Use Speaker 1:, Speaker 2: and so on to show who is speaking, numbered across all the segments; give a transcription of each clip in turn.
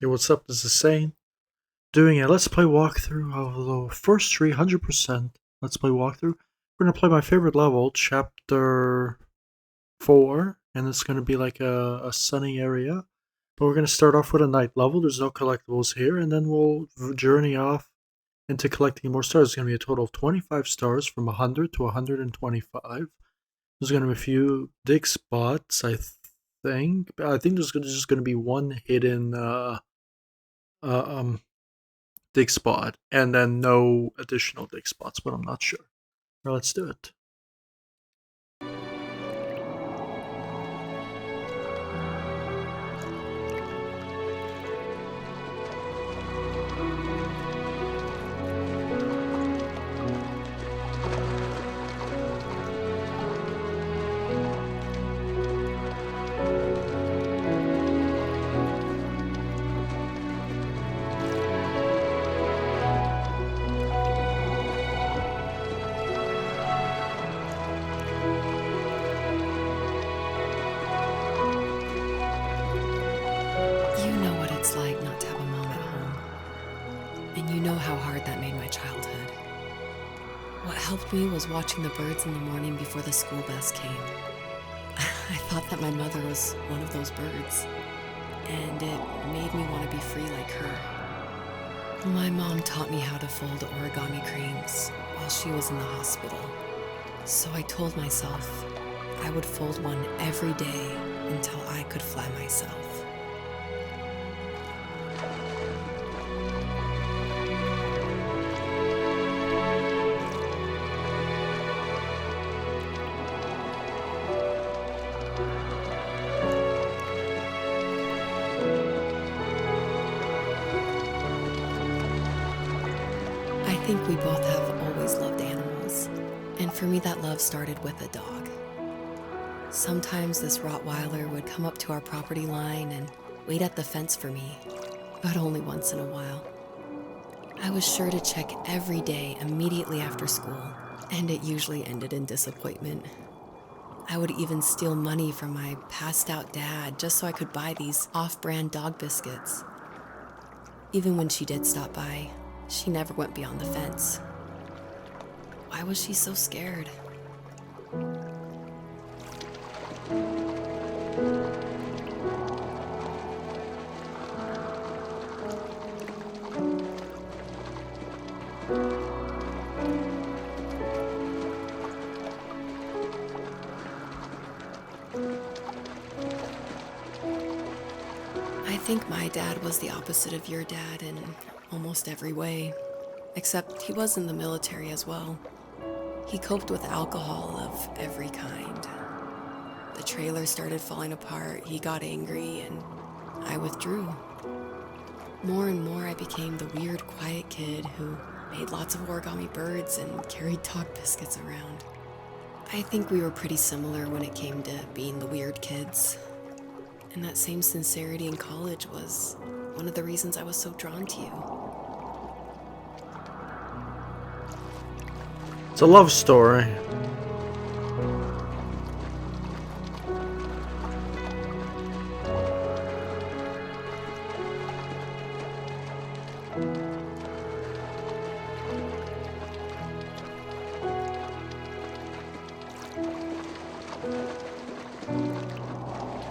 Speaker 1: Hey, what's up? This is Sane. Doing a Let's Play walkthrough of the first tree, 100%. Let's Play walkthrough. We're gonna play my favorite level, Chapter 4, and it's gonna be like a sunny area. But we're gonna start off with a night level. There's no collectibles here, and then we'll journey off into collecting more stars. It's gonna be a total of 25 stars from 100 to 125. There's gonna be a few dig spots, I think. I think there's just gonna be one hidden uh, um dig spot, and then no additional dig spots, but I'm not sure. Well, let's do it.
Speaker 2: You know what it's like not to have a mom at home. And you know how hard that made my childhood. What helped me was watching the birds in the morning before the school bus came. I thought that my mother was one of those birds, and it made me want to be free like her. My mom taught me how to fold origami cranes while she was in the hospital. So I told myself I would fold one every day until I could fly myself. I think we both have always loved animals, and for me that love started with a dog. Sometimes this Rottweiler would come up to our property line and wait at the fence for me, but only once in a while. I was sure to check every day immediately after school, and it usually ended in disappointment. I would even steal money from my passed out dad just so I could buy these off-brand dog biscuits. Even when she did stop by, she never went beyond the fence. Why was she so scared? I think my dad was the opposite of your dad in almost every way, except he was in the military as well. He coped with alcohol of every kind. The trailer started falling apart, he got angry, and I withdrew. More and more, I became the weird, quiet kid who made lots of origami birds and carried dog biscuits around. I think we were pretty similar when it came to being the weird kids. And that same sincerity in college was one of the reasons I was so drawn to you.
Speaker 1: It's a love story.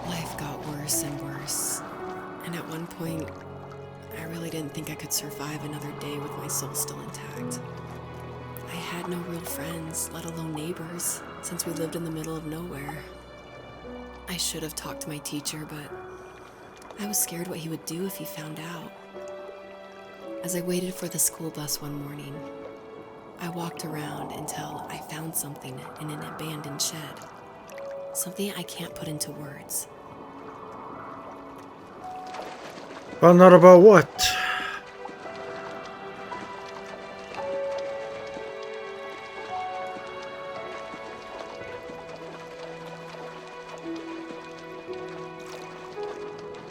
Speaker 2: Life got worse and worse. And at one point, I really didn't think I could survive another day with my soul still intact. I had no real friends, let alone neighbors, since we lived in the middle of nowhere. I should have talked to my teacher, but I was scared what he would do if he found out. As I waited for the school bus one morning, I walked around until I found something in an abandoned shed. Something I can't put into words.
Speaker 1: Well, not about what?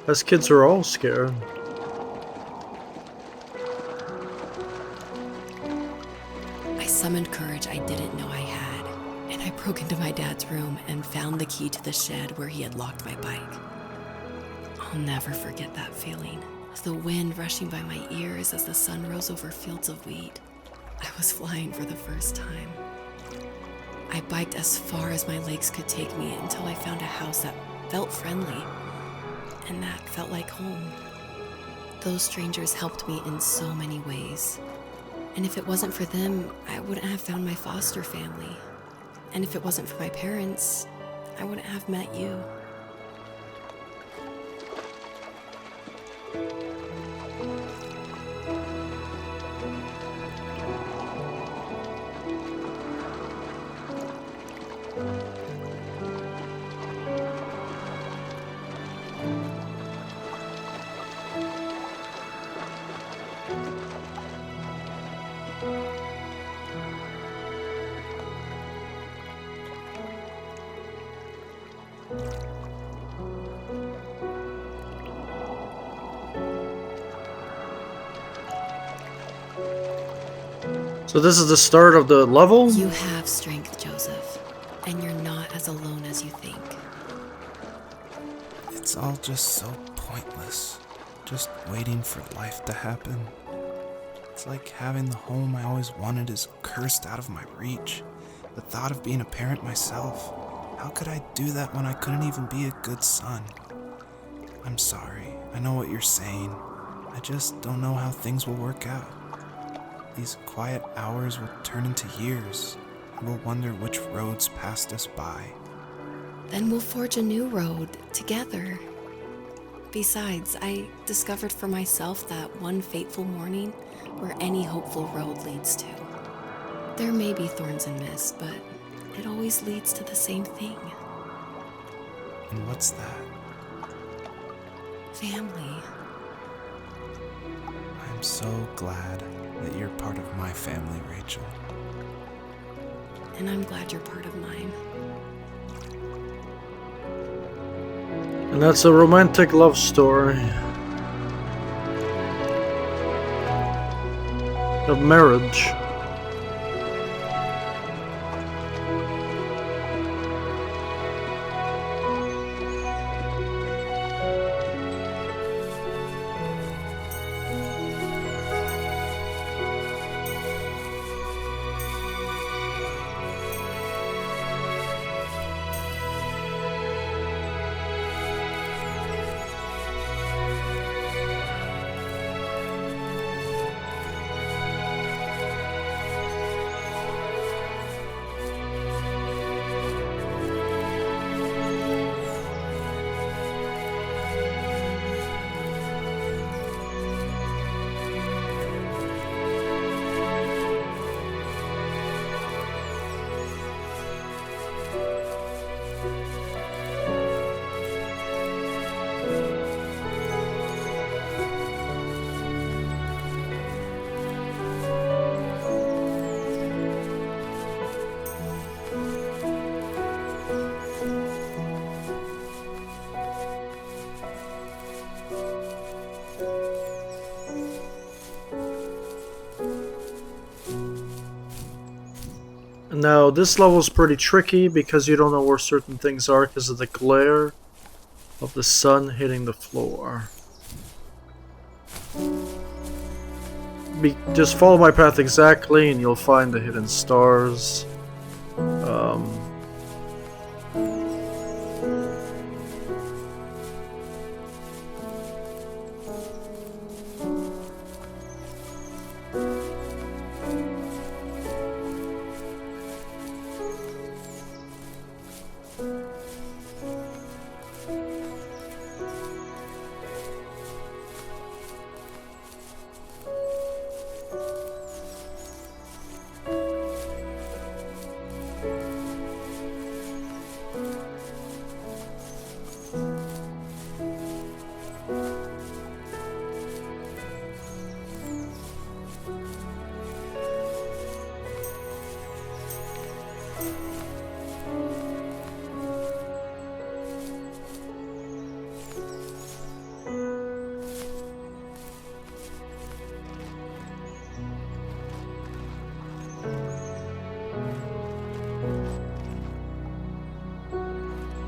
Speaker 1: As kids, we're all scared.
Speaker 2: I summoned courage I didn't know I had, and I broke into my dad's room and found the key to the shed where he had locked my bike. I'll never forget that feeling. the wind rushing by my ears as the sun rose over fields of wheat. I was flying for the first time. I biked as far as my legs could take me until I found a house that felt friendly and that felt like home. Those strangers helped me in so many ways. And if it wasn't for them, I wouldn't have found my foster family. And if it wasn't for my parents, I wouldn't have met you.
Speaker 1: So this is the start of the level?
Speaker 2: You have strength, Joseph, and you're not as alone as you think.
Speaker 3: It's all just so pointless. Just waiting for life to happen. It's like having the home I always wanted is cursed out of my reach. The thought of being a parent myself. How could I do that when I couldn't even be a good son? I'm sorry. I know what you're saying. I just don't know how things will work out. These quiet hours will turn into years, and we'll wonder which roads passed us by.
Speaker 2: Then we'll forge a new road together. Besides, I discovered for myself that one fateful morning where any hopeful road leads to. There may be thorns and mist, but it always leads to the same thing.
Speaker 3: And what's that?
Speaker 2: Family.
Speaker 3: I'm so glad that you're part of my family, Rachel.
Speaker 2: And I'm glad you're part of mine.
Speaker 1: And that's a romantic love story of marriage. Now, this level is pretty tricky because you don't know where certain things are because of the glare of the sun hitting the floor. Just follow my path exactly and you'll find the hidden stars.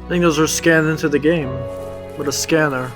Speaker 1: I think those are scanned into the game with a scanner.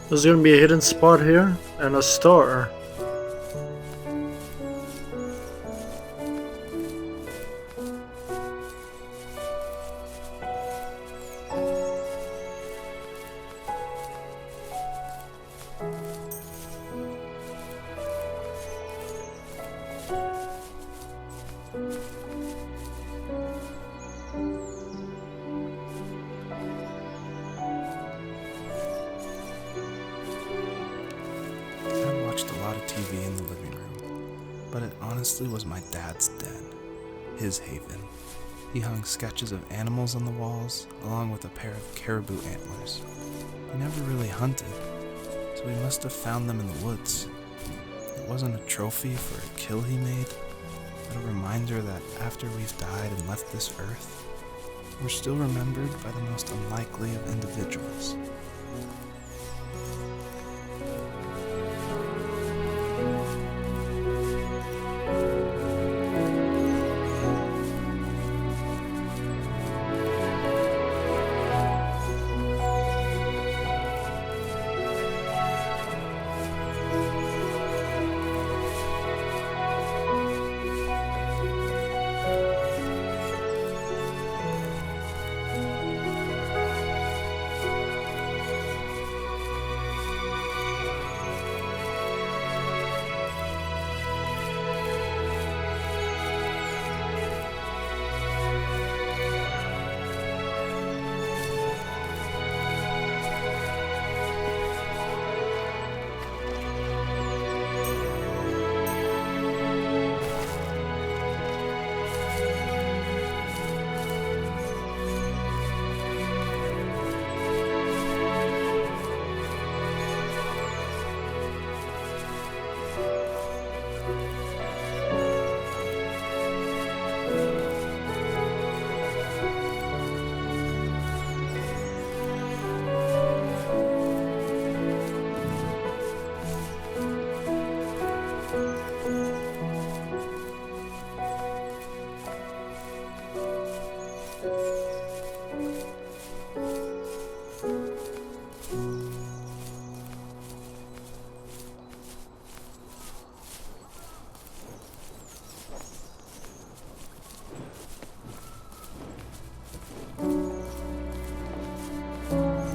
Speaker 1: There's gonna be a hidden spot here and a star.
Speaker 3: I watched a lot of TV in the living room, but it honestly was my dad's den, his haven. He hung sketches of animals on the walls, along with a pair of caribou antlers. He never really hunted, so he must have found them in the woods. It wasn't a trophy for a kill he made, but a reminder that after we've died and left this earth, we're still remembered by the most unlikely of individuals.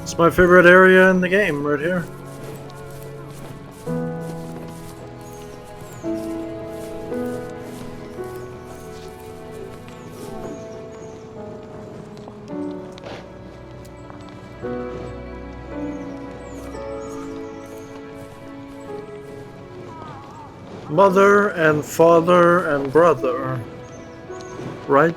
Speaker 1: It's my favorite area in the game, right here. Mother and father and brother. Right?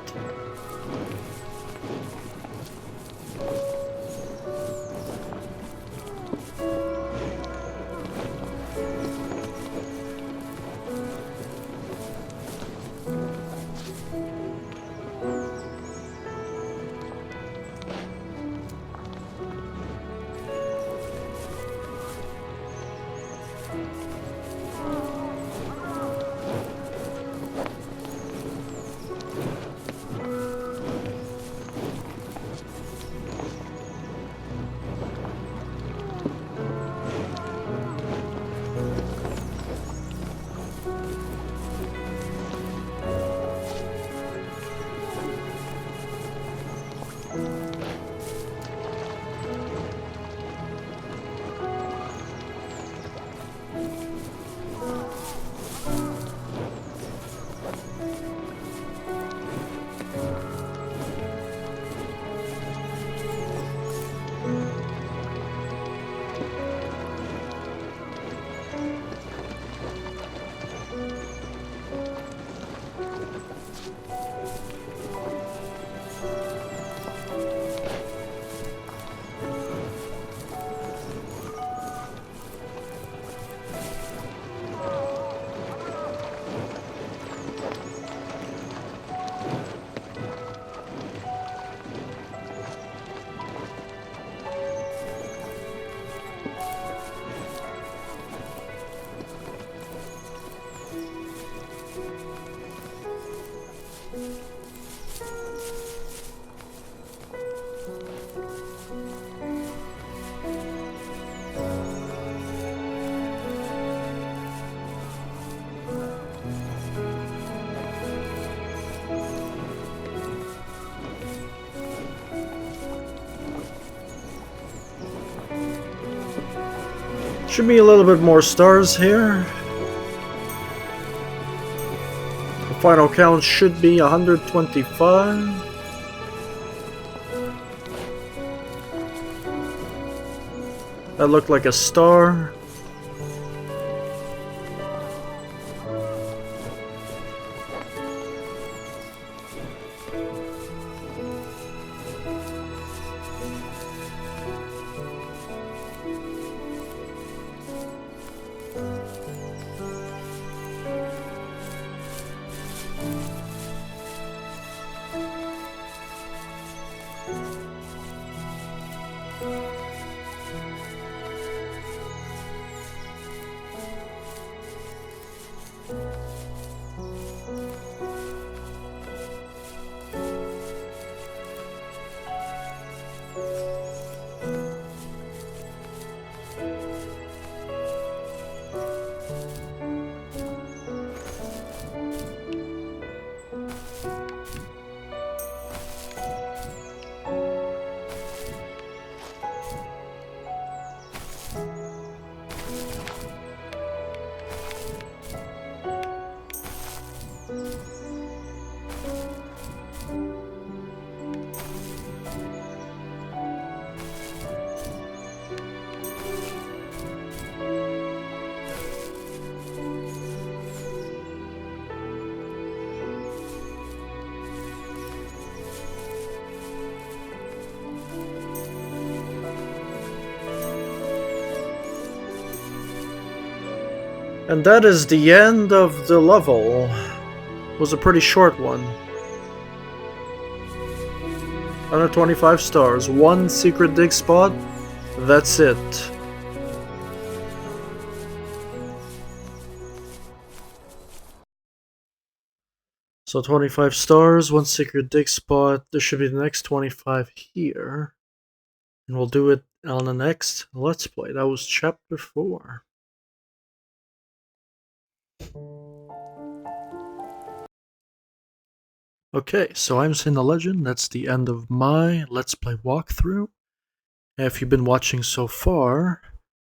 Speaker 1: Should be a little bit more stars here. The final count should be 125. That looked like a star. And that is the end of the level. It was a pretty short one. 125 stars, one secret dig spot, that's it. So 25 stars, one secret dig spot, there should be the next 25 here. And we'll do it on the next Let's Play. That was Chapter 4. Okay, so I'm Sin the Legend. That's the end of my Let's Play walkthrough. If you've been watching so far,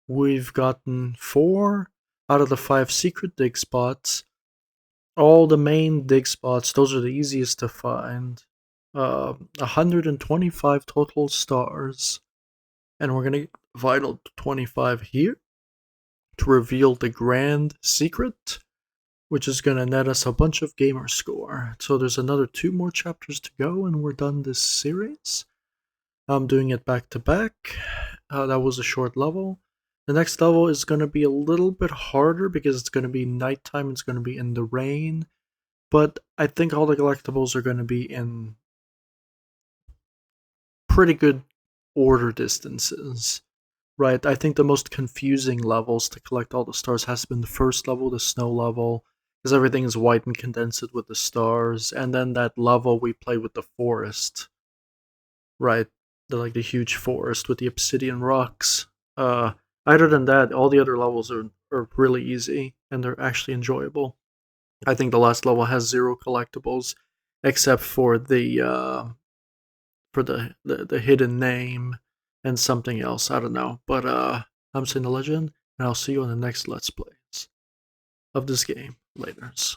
Speaker 1: we've gotten 4 out of the 5 secret dig spots. All the main dig spots, those are the easiest to find. 125 total stars. And we're going to get final 25 here to reveal the grand secret. which is going to net us a bunch of gamer score. So there's another 2 more chapters to go, and we're done this series. I'm doing it back to back. That was a short level. The next level is going to be a little bit harder because it's going to be nighttime. It's going to be in the rain. But I think all the collectibles are going to be in pretty good order distances. Right, I think the most confusing levels to collect all the stars has been the first level, the snow level, because everything is white and condensed with the stars, and then that level we play with the forest. Right, the huge forest with the obsidian rocks. Other than that, all the other levels are really easy and they're actually enjoyable. I think the last level has 0 collectibles, except for the hidden name and something else. I don't know. But I'm Sin the Legend, and I'll see you on the next Let's Plays of this game. Laters.